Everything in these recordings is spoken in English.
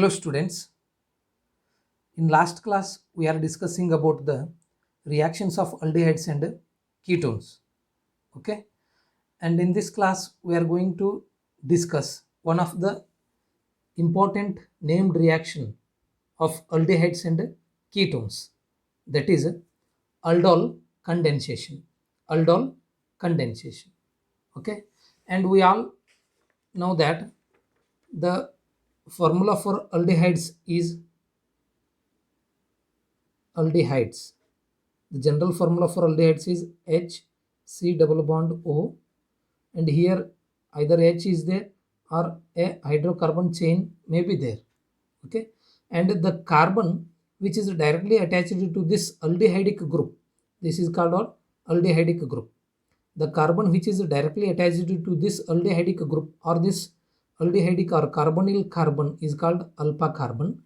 Hello students, in last class we are discussing about the reactions of aldehydes and ketones. Okay, and in this class we are going to discuss one of the important named reaction of aldehydes and ketones, that is aldol condensation. Aldol condensation. Okay, and we all know that the formula for aldehydes is aldehydes. The general formula for aldehydes is HC double bond O, and here either H is there or a hydrocarbon chain may be there. Okay, and the carbon which is directly attached to this aldehydic group, this is called what? Aldehydic group. The carbon which is directly attached to this aldehydic group or this aldehydic or carbonyl carbon is called alpha carbon,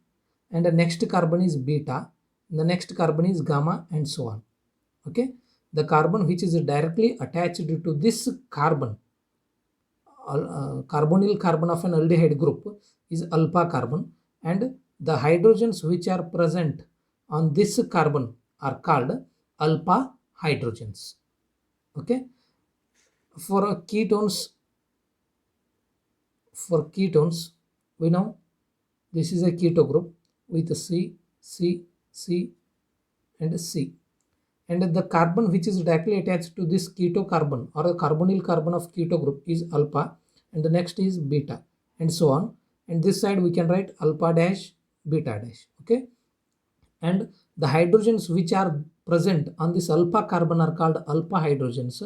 and the next carbon is beta, the next carbon is gamma, and so on. Okay, the carbon which is directly attached to this carbon, carbonyl carbon of an aldehyde group, is alpha carbon, and the hydrogens which are present on this carbon are called alpha hydrogens. Okay, for ketones we know this is a keto group with C and C, and the carbon which is directly attached to this keto carbon or a carbonyl carbon of keto group is alpha, and the next is beta, and so on. And this side we can write alpha dash beta dash. Okay, and the hydrogens which are present on this alpha carbon are called alpha hydrogens,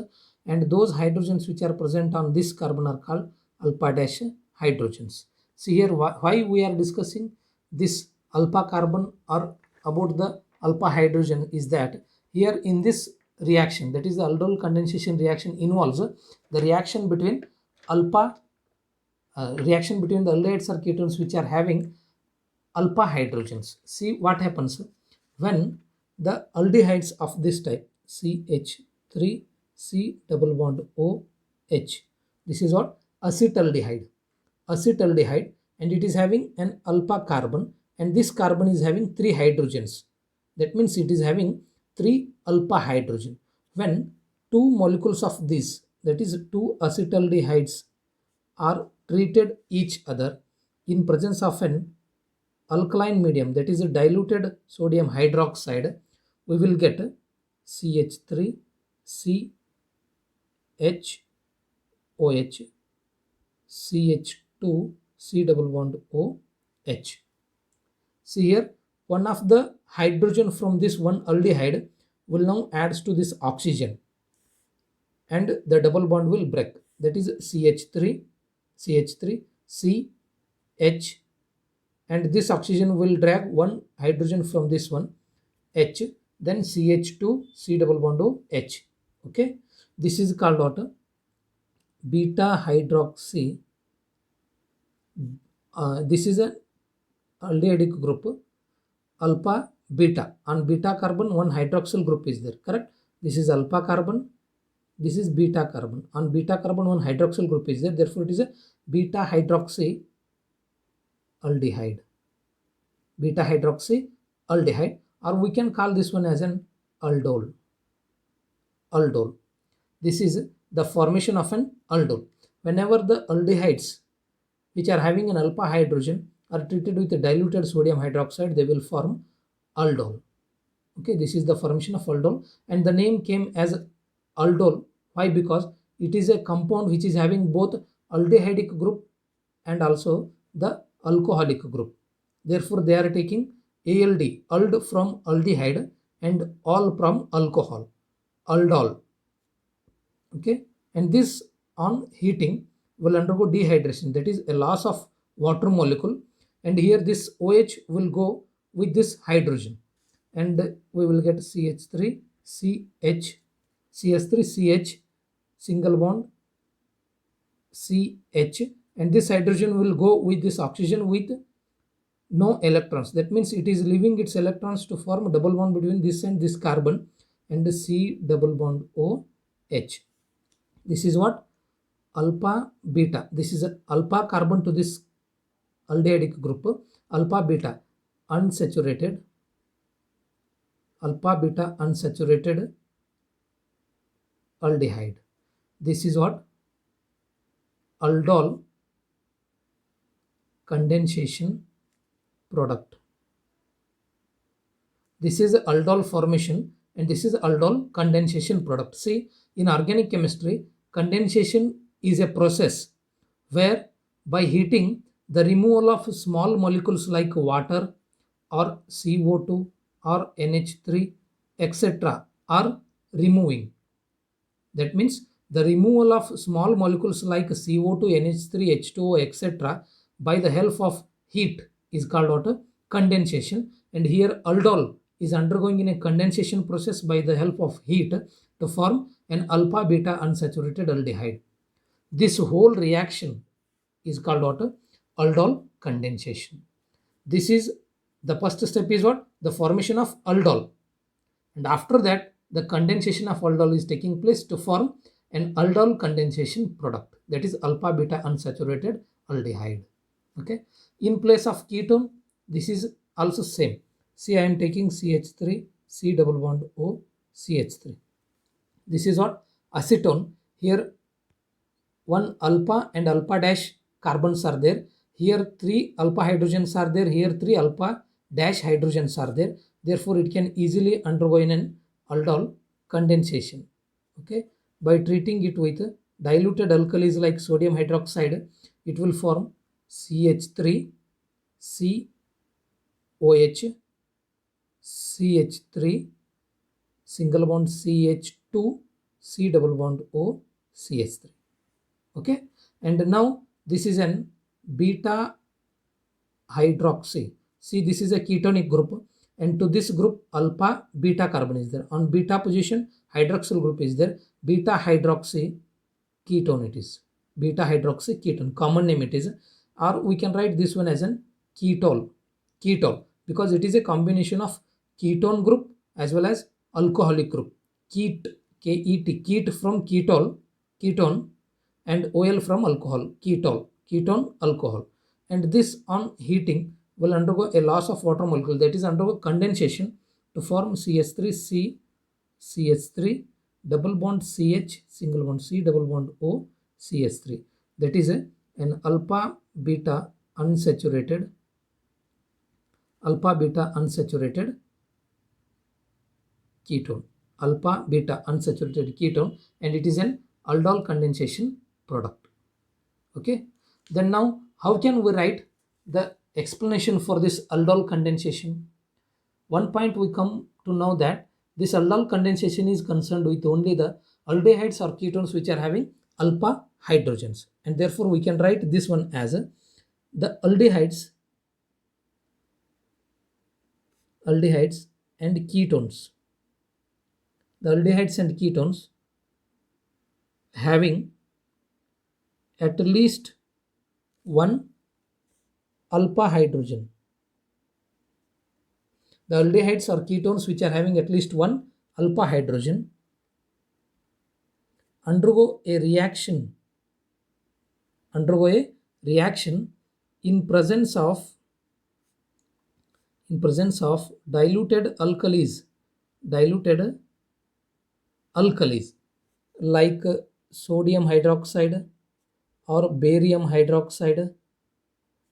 and those hydrogens which are present on this carbon are called alpha dash hydrogens. See here why we are discussing this alpha carbon or about the alpha hydrogen is that here in this reaction, that is the aldol condensation reaction, involves the reaction between reaction between the aldehydes or ketones which are having alpha hydrogens. See what happens when the aldehydes of this type CH3 C double bond OH. This is what? Acetaldehyde. Acetaldehyde, and it is having an alpha carbon, and this carbon is having 3 hydrogens. That means it is having 3 alpha hydrogen. When two molecules of this, that is two acetaldehydes, are treated each other in presence of an alkaline medium, that is a diluted sodium hydroxide, we will get CH3 CHOH CH2 C double bond OH. See here, one of the hydrogen from this one aldehyde will now adds to this oxygen, and the double bond will break. That is CH3 CH, and this oxygen will drag one hydrogen from this one H, then CH2 C double bond OH. Okay, this is called what? Beta hydroxy. This is a aldehydic group alpha beta. On beta carbon one hydroxyl group is there, correct? This is alpha carbon, this is beta carbon. On beta carbon one hydroxyl group is there, therefore it is a beta hydroxy aldehyde. Beta hydroxy aldehyde, or we can call this one as an aldol. Aldol. This is the formation of an aldol. Whenever the aldehydes which are having an alpha hydrogen are treated with a diluted sodium hydroxide, they will form aldol. Okay, this is the formation of aldol, and the name came as aldol. Why? Because it is a compound which is having both aldehydic group and also the alcoholic group. Therefore, they are taking ALD, ald from aldehyde, and all from alcohol, aldol. Okay, and this on heating will undergo dehydration, that is a loss of water molecule, and here this OH will go with this hydrogen, and we will get CH3 CH CS3 CH single bond CH, and this hydrogen will go with this oxygen with no electrons. That means it is leaving its electrons to form a double bond between this and this carbon, and the C double bond OH. This is what? Alpha beta. This is a alpha carbon to this aldehydic group, alpha beta unsaturated aldehyde. This is what? Aldol condensation product. This is aldol formation and this is aldol condensation product. See, in organic chemistry, condensation is a process where by heating the removal of small molecules like water or CO2 or NH3 etc. are removing. That means the removal of small molecules like CO2, NH3, H2O, etc. by the help of heat is called what? Condensation. And here aldol is undergoing in a condensation process by the help of heat to form an alpha beta unsaturated aldehyde. This whole reaction is called what? Aldol condensation. This is the first step is what? The formation of aldol. And after that, the condensation of aldol is taking place to form an aldol condensation product, that is alpha beta unsaturated aldehyde. Okay. In place of ketone, this is also same. See, I am taking CH3, C double bond O, CH3. This is what? Acetone. Here one alpha and alpha dash carbons are there. Here 3 alpha hydrogens are there. Here 3 alpha dash hydrogens are there. Therefore, it can easily undergo in an aldol condensation. Okay, by treating it with diluted alkalis like sodium hydroxide, it will form CH3, COH, CH3, single bond CH2, C double bond O, CH3. Okay, and now this is an beta hydroxy. See, this is a ketonic group, and to this group alpha beta carbon is there. On beta position hydroxyl group is there. Beta hydroxy ketone it is. Beta hydroxy ketone, common name it is, or we can write this one as an ketol. Ketol, because it is a combination of ketone group as well as alcoholic group. Ket, K-E-T, ket from ketol, ketone, and OL from alcohol, ketol, ketone alcohol. And this on heating will undergo a loss of water molecule, that is undergo condensation to form CH3, CH3, double bond CH, single bond C, double bond O, CH3. That is an alpha beta unsaturated ketone, alpha beta unsaturated ketone, and it is an aldol condensation product. Okay, then now how can we write the explanation for this aldol condensation? One point we come to know that this aldol condensation is concerned with only the aldehydes or ketones which are having alpha hydrogens, and therefore we can write this one as the aldehydes and ketones. The aldehydes and ketones having at least one alpha hydrogen. The aldehydes or ketones which are having at least one alpha hydrogen undergo a reaction in presence of diluted alkalis like sodium hydroxide or barium hydroxide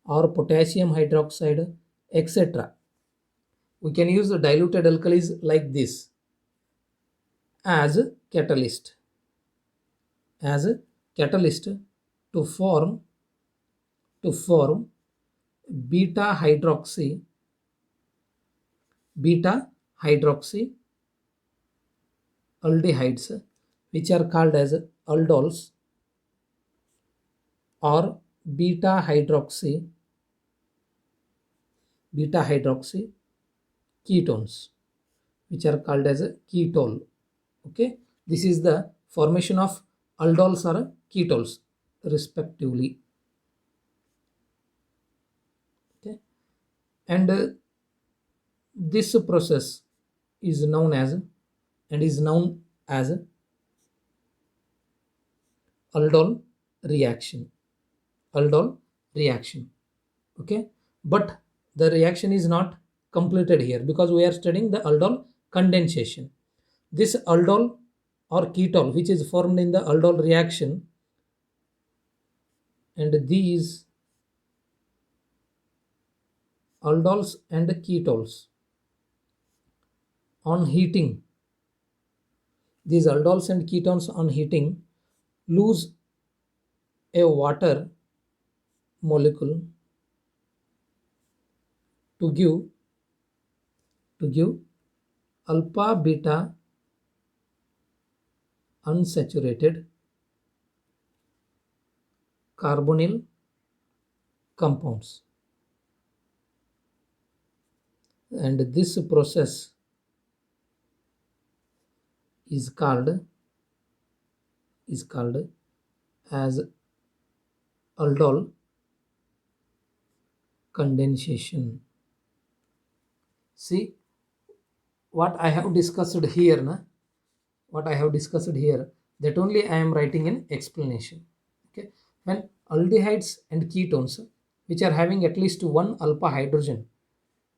or potassium hydroxide, etc. We can use the diluted alkalis like this as a catalyst to form beta hydroxy aldehydes, which are called as aldols, or beta hydroxy ketones, which are called as a ketol. Okay, this is the formation of aldols or ketols respectively. Okay, and this process is known as aldol reaction. Okay, but the reaction is not completed here because we are studying the aldol condensation. This aldol or ketol which is formed in the aldol reaction, and these aldols and ketols on heating, these aldols and ketones on heating lose a water molecule to give alpha beta unsaturated carbonyl compounds, and this process is called as aldol condensation. See what I have discussed here, what I have discussed here, that only I am writing in explanation. Okay, when aldehydes and ketones which are having at least one alpha hydrogen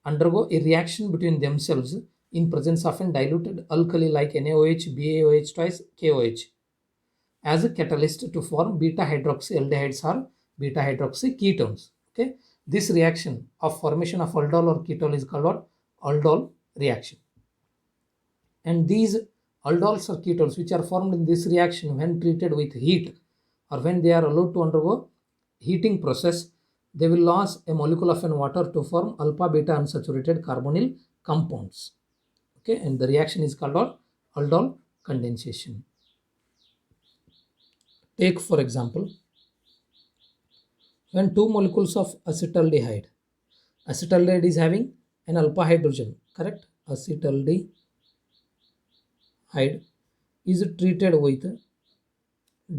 undergo a reaction between themselves in presence of a diluted alkali like NaOH, BaOH twice KOH as a catalyst to form beta hydroxyaldehydes or beta hydroxy ketones. Okay, this reaction of formation of aldol or ketol is called what? Aldol reaction. And these aldols or ketols which are formed in this reaction when treated with heat or when they are allowed to undergo heating process, they will lose a molecule of an water to form alpha beta unsaturated carbonyl compounds. Okay, and the reaction is called aldol condensation. Take for example, when two molecules of acetaldehyde is having an alpha hydrogen, correct? Acetaldehyde is treated with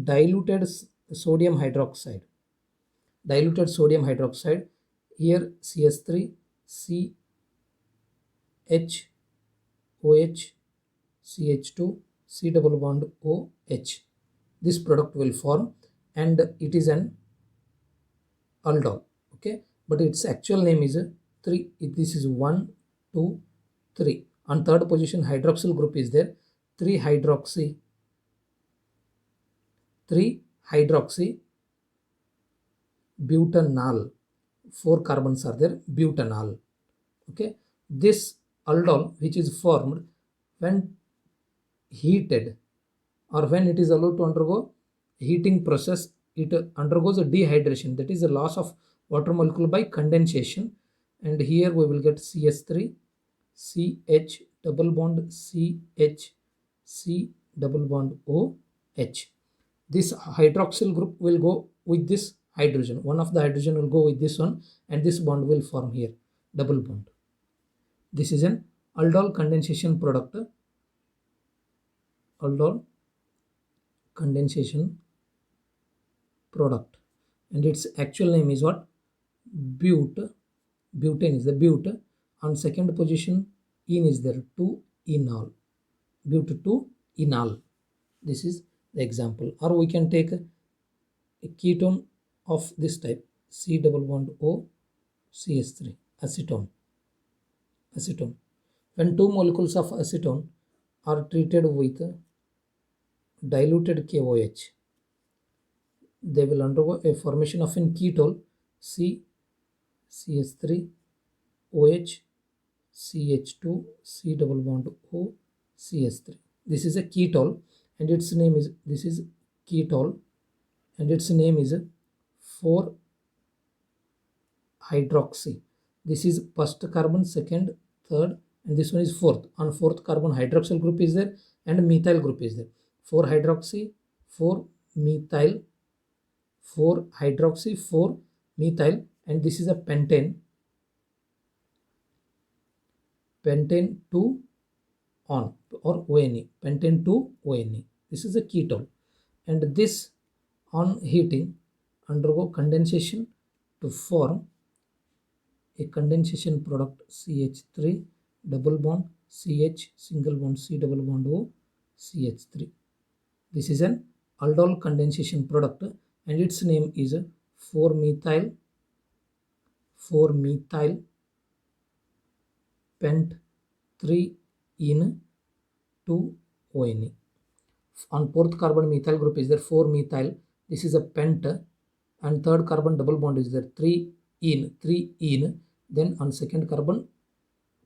diluted sodium hydroxide. Here CS3 CHOH CH2 C double bond OH. This product will form and it is an aldol. Okay, but its actual name is 3. This is 1 2 3. On third position hydroxyl group is there, 3 hydroxy butanol. 4 carbons are there, butanol. Okay, this aldol which is formed when heated or when it is allowed to undergo heating process, it undergoes a dehydration, that is a loss of water molecule by condensation, and here we will get CS3 CH double bond CH C double bond OH. This hydroxyl group will go with this hydrogen, one of the hydrogen will go with this one, and this bond will form here, double bond. This is an aldol condensation product, aldol condensation product, and its actual name is what? Butane is the but. On second position ene is there, 2 enol, but2-enol. This is the example. Or we can take a ketone of this type, C double bond O CS3, acetone. When two molecules of acetone are treated with diluted KOH, they will undergo a formation of an ketol CS3 OH CH2 C double bond O CS3. This is a ketol and its name is, this is ketol and its name is 4 hydroxy. This is first carbon, second, third, and this one is fourth. On fourth carbon hydroxyl group is there and methyl group is there. 4 hydroxy, 4 methyl, 4 hydroxy, 4 methyl, and this is a pentane 2 on or ONE, pentane 2 ONE. This is a ketol, and this on heating undergo condensation to form a condensation product CH3 double bond CH single bond C double bond O CH3. This is an aldol condensation product and its name is 4-methyl pent 3 ene 2 ONE. On fourth carbon methyl group is there 4 methyl. This is a pent, and third carbon double bond is there 3 ene. Then on second carbon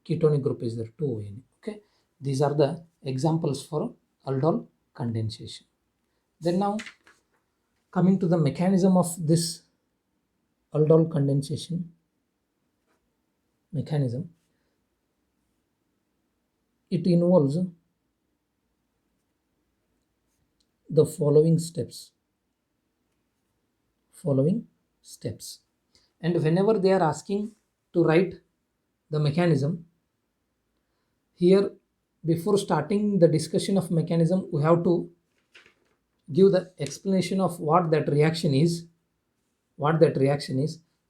ketonic group is there 2 ONE. Okay, these are the examples for aldol condensation. Then now coming to the mechanism of this aldol condensation mechanism, it involves the following steps. And whenever they are asking to write the mechanism, here before starting the discussion of mechanism, we have to give the explanation of what that reaction is,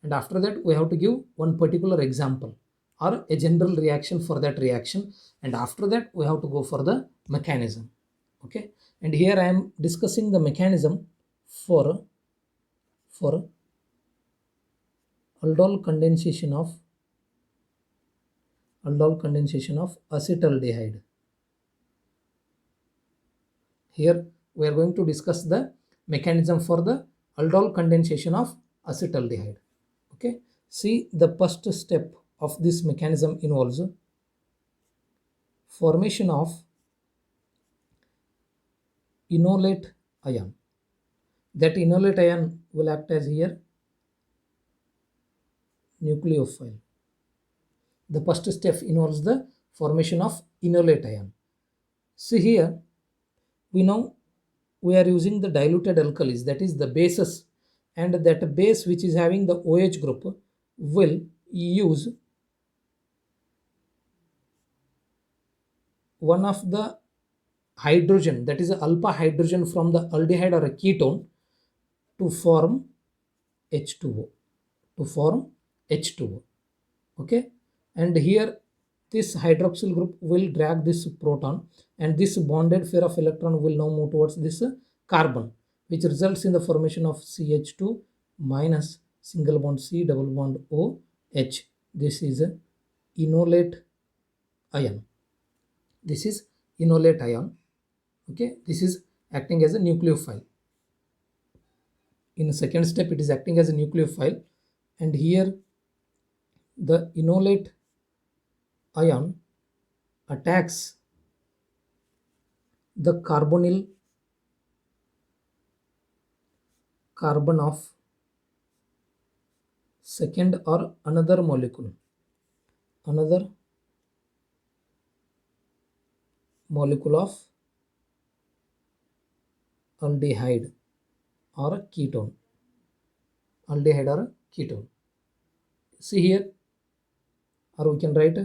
and after that we have to give one particular example or a general reaction for that reaction, and after that we have to go for the mechanism. Okay, and here I am discussing the mechanism for aldol condensation of acetaldehyde. Here we are going to discuss the mechanism for the aldol condensation of acetaldehyde. Okay, see, the first step of this mechanism involves formation of enolate ion. That enolate ion will act as here nucleophile. The first step involves the formation of enolate ion. See here, we know we are using the diluted alkalis, that is the bases, and that base which is having the OH group will use one of the hydrogen, that is alpha hydrogen from the aldehyde or a ketone, to form H2O. Okay, and here this hydroxyl group will drag this proton, and this bonded pair of electron will now move towards this carbon, which results in the formation of CH2 minus single bond C double bond OH. This is a enolate ion. Okay, this is acting as a nucleophile. In the second step, it is acting as a nucleophile, and here the enolate ion attacks the carbonyl carbon of second or another molecule of aldehyde or a ketone. See here, or we can write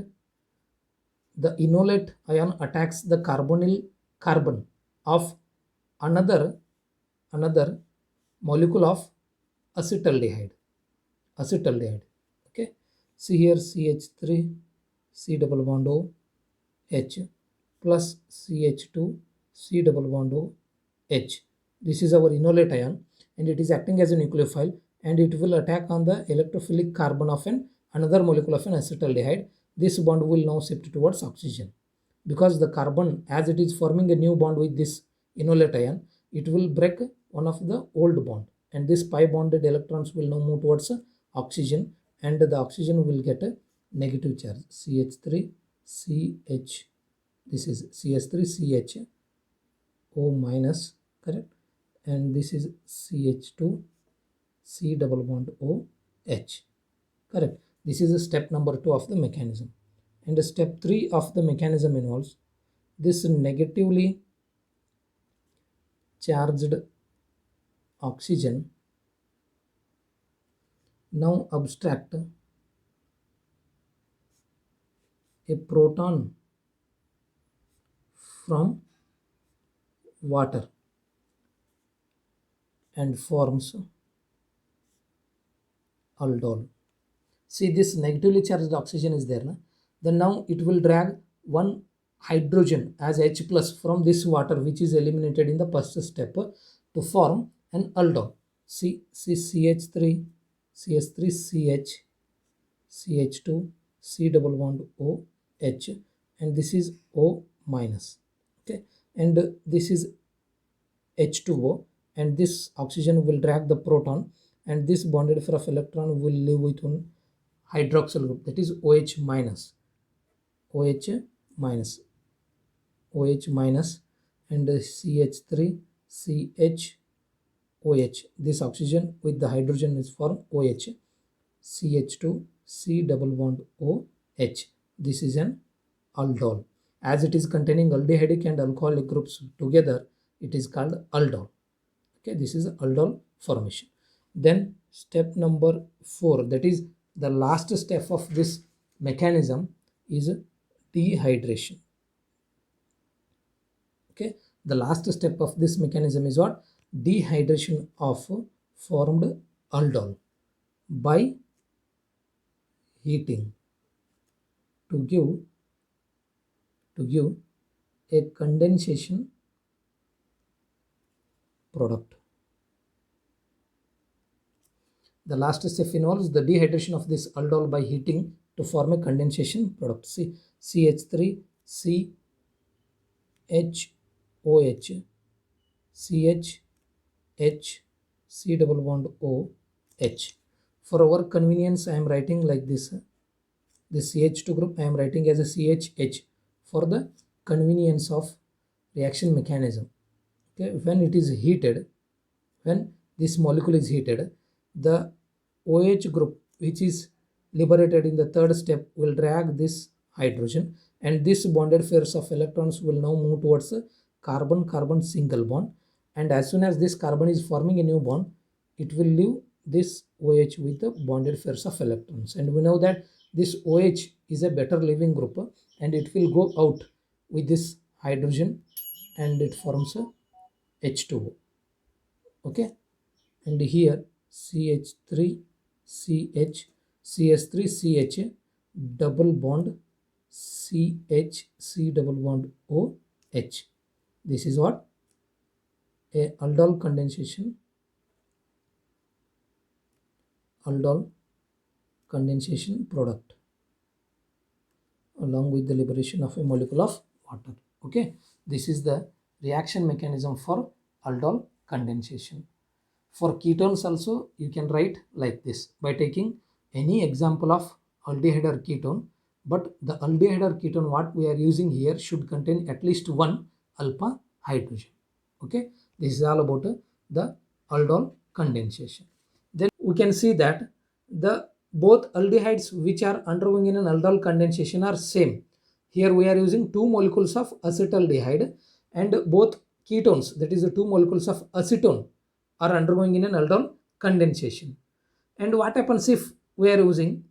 the enolate ion attacks the carbonyl carbon of another molecule of acetaldehyde. Okay, see here, CH3 C double bond O H plus CH2 C double bond O H. This is our enolate ion, and it is acting as a nucleophile, and it will attack on the electrophilic carbon of another molecule of an acetaldehyde. This bond will now shift towards oxygen, because the carbon, as it is forming a new bond with this enolate ion, it will break one of the old bond, and this pi bonded electrons will now move towards oxygen, and the oxygen will get a negative charge, CH3 CH. This is CH3 CH O minus, correct, and this is CH2 C double bond O H, correct. This is step number 2 of the mechanism. And step 3 of the mechanism involves this negatively charged oxygen now abstract a proton from water and forms aldol. See, this negatively charged oxygen is there, then now it will drag one hydrogen as H plus from this water, which is eliminated in the first step, to form an aldol. See CH3 CH3 CH CH2 C double bond O H, and this is O minus. Okay, and this is H2O, and this oxygen will drag the proton, and this bonded pair of electron will leave with one hydroxyl group, that is OH minus, OH minus, OH minus, and CH3 CH OH. This oxygen with the hydrogen is formed OH, CH2 C double bond OH. This is an aldol. As it is containing aldehydic and alcoholic groups together, it is called aldol. Okay, this is aldol formation. Then step number 4, that is the last step of this mechanism, is dehydration. Okay, the last step of this mechanism is what? Dehydration of formed aldol by heating to give a condensation product. The last step involves the dehydration of this aldol by heating to form a condensation product. See, CH3 CHOH CH C double bond OH. For our convenience, I am writing like this. This CH2 group I am writing as a CHH for the convenience of reaction mechanism. Okay, when it is heated, when this molecule is heated, the OH group, which is liberated in the third step, will drag this hydrogen, and this bonded pairs of electrons will now move towards a carbon-carbon single bond, and as soon as this carbon is forming a new bond, it will leave this OH with the bonded pairs of electrons, and we know that this OH is a better leaving group, and it will go out with this hydrogen and it forms a H2O. Okay, and here CH3 CH 3 CH double bond CH C double bond OH. This is what? A aldol condensation product along with the liberation of a molecule of water. Okay, this is the reaction mechanism for aldol condensation. For ketones also you can write like this by taking any example of aldehyde or ketone, but the aldehyde or ketone what we are using here should contain at least one alpha hydrogen. Okay, this is all about the aldol condensation. Then we can see that the both aldehydes which are undergoing in an aldol condensation are same. Here we are using two molecules of acetaldehyde, and both ketones, that is the two molecules of acetone, are undergoing in an aldol condensation. And what happens if we are using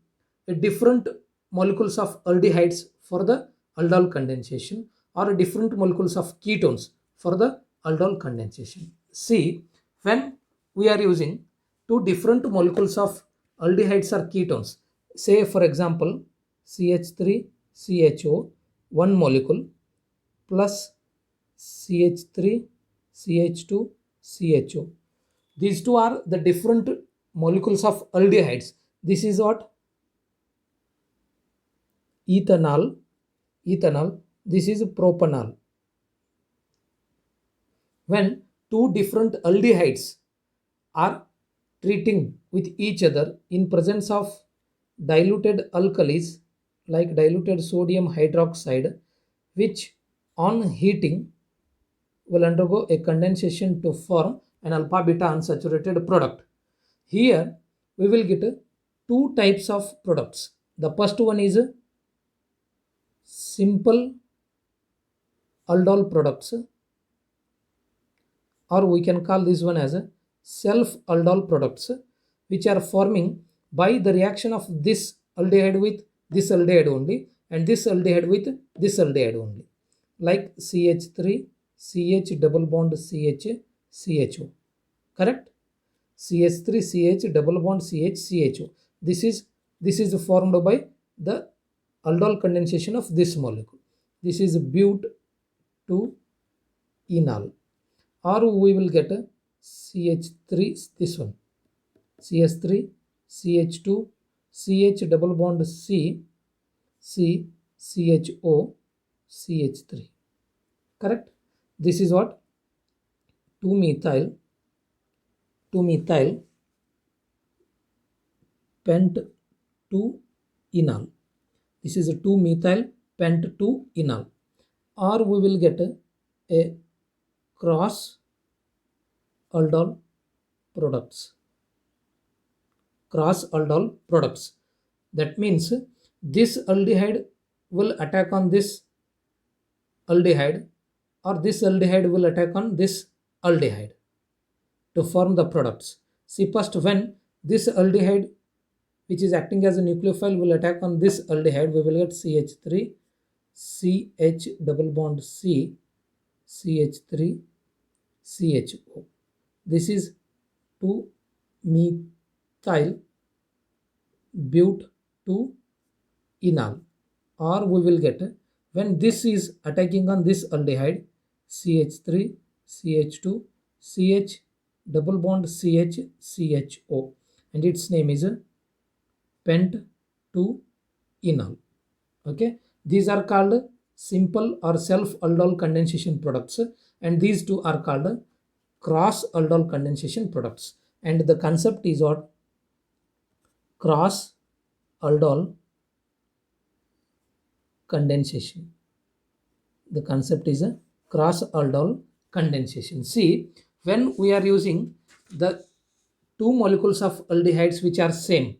a different molecules of aldehydes for the aldol condensation, or different molecules of ketones for the aldol condensation? See, when we are using two different molecules of aldehydes or ketones, say for example CH3 CHO, one molecule, plus CH3 CH2 CHO. These two are the different molecules of aldehydes. This is what? Ethanol. This is propanol. When two different aldehydes are treating with each other in presence of diluted alkalis like diluted sodium hydroxide, which on heating will undergo a condensation to form an alpha beta unsaturated product. Here we will get two types of products. The first one is simple aldol products, or we can call this one as self aldol products, which are forming by the reaction of this aldehyde with this aldehyde only, and this aldehyde with this aldehyde only, like CH3 CH double bond CH CHO. Correct? CH3 CH double bond CH CHO. This is formed by the aldol condensation of this molecule. This is but 2 enol, or we will get a CH3, this one, CH3 CH2 CH double bond C CHO CH3. Correct? This is what? 2-methyl pent 2 enol. This is a 2-methyl pent 2 enol. Or we will get a cross aldol products. Cross aldol products. That means this aldehyde will attack on this aldehyde, or this aldehyde will attack on this aldehyde to form the products. See, first when this aldehyde which is acting as a nucleophile will attack on this aldehyde, we will get CH3, CH double bond C, CH3, CHO. This is 2-methyl but 2 enol. Or we will get, when this is attacking on this aldehyde, CH3, CH2, CH double bond CH, CHO, and its name is pent 2 enol. Okay, these are called simple or self aldol condensation products, and these two are called cross aldol condensation products. And the concept is what? Cross aldol condensation. The concept is a cross aldol condensation. See, when we are using the two molecules of aldehydes which are same,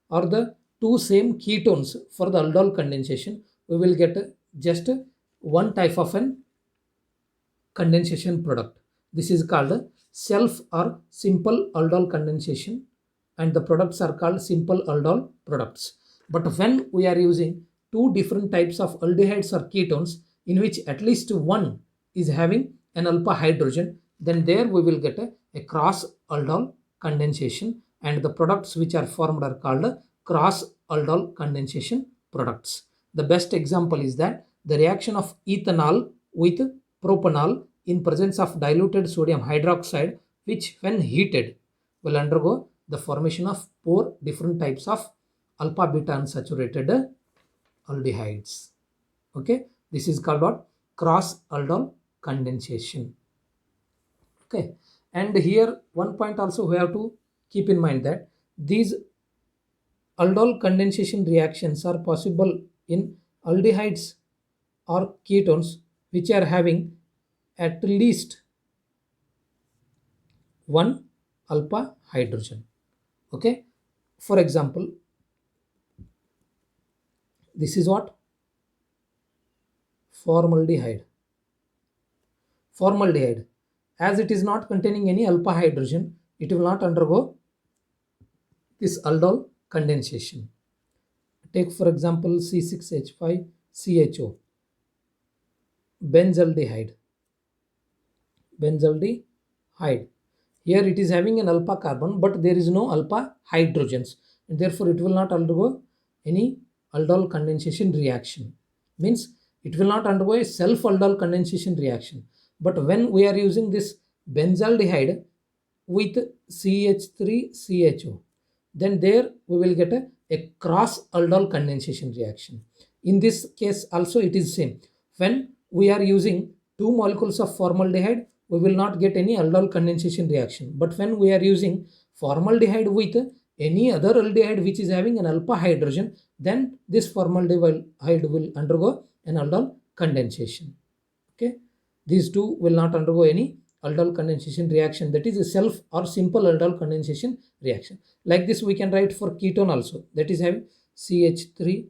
or the two same ketones for the aldol condensation, we will get just one type of an condensation product. This is called self or simple aldol condensation, and the products are called simple aldol products. But when we are using two different types of aldehydes or ketones in which at least one is having an alpha hydrogen, then there we will get a cross aldol condensation, and the products which are formed are called cross aldol condensation products. The best example is that the reaction of ethanol with propanol in presence of diluted sodium hydroxide, which when heated will undergo the formation of 4 different types of alpha beta unsaturated aldehydes. Okay, this is called what? Cross aldol condensation. Okay, and here one point also we have to keep in mind that these aldol condensation reactions are possible in aldehydes or ketones which are having at least one alpha hydrogen. Okay, for example, this is what? Formaldehyde. Formaldehyde, as it is not containing any alpha hydrogen, it will not undergo this aldol condensation. Take for example C6H5CHO, benzaldehyde. Benzaldehyde. Here it is having an alpha carbon, but there is no alpha hydrogens, and therefore it will not undergo any aldol condensation reaction. Means it will not undergo a self aldol condensation reaction. But when we are using this benzaldehyde with CH3CHO, then there we will get a cross aldol condensation reaction. In this case also it is same. When we are using two molecules of formaldehyde, we will not get any aldol condensation reaction. But when we are using formaldehyde with any other aldehyde which is having an alpha hydrogen, then this formaldehyde will undergo an aldol condensation. Okay, these two will not undergo any aldol condensation reaction, that is a self or simple aldol condensation reaction. Like this we can write for ketone also, that is having CH3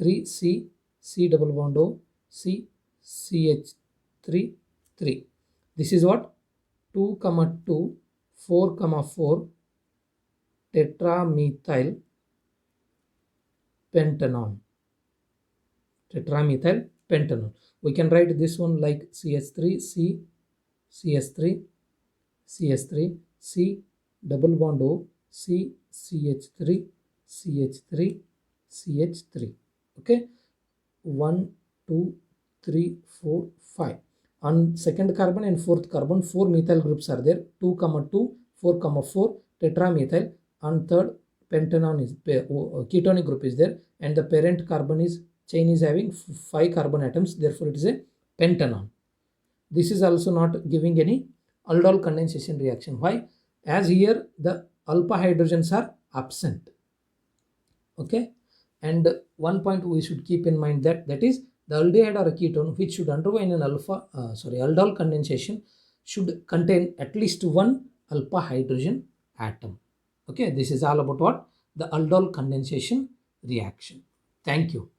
3C, C double bond O, C, CH3 3. This is what? 2, 2, 4, 4 tetramethyl pentanone. Tetramethyl pentanone. We can write this one like CH3 C, CH3 CH3 C double bond O, C, CH3 CH3 CH3. Okay, 1 2 3 4 5. On second carbon and fourth carbon, 4 methyl groups are there. 2, 2, 4, 4 tetramethyl. On third pentanone is ketonic group is there, and the parent carbon is chain is having 5 carbon atoms, therefore it is a pentanone. This is also not giving any aldol condensation reaction. Why? As here the alpha hydrogens are absent. Okay, and one point we should keep in mind that is the aldehyde or a ketone which should undergo in an aldol condensation should contain at least one alpha hydrogen atom. Okay, this is all about what? The aldol condensation reaction. Thank you.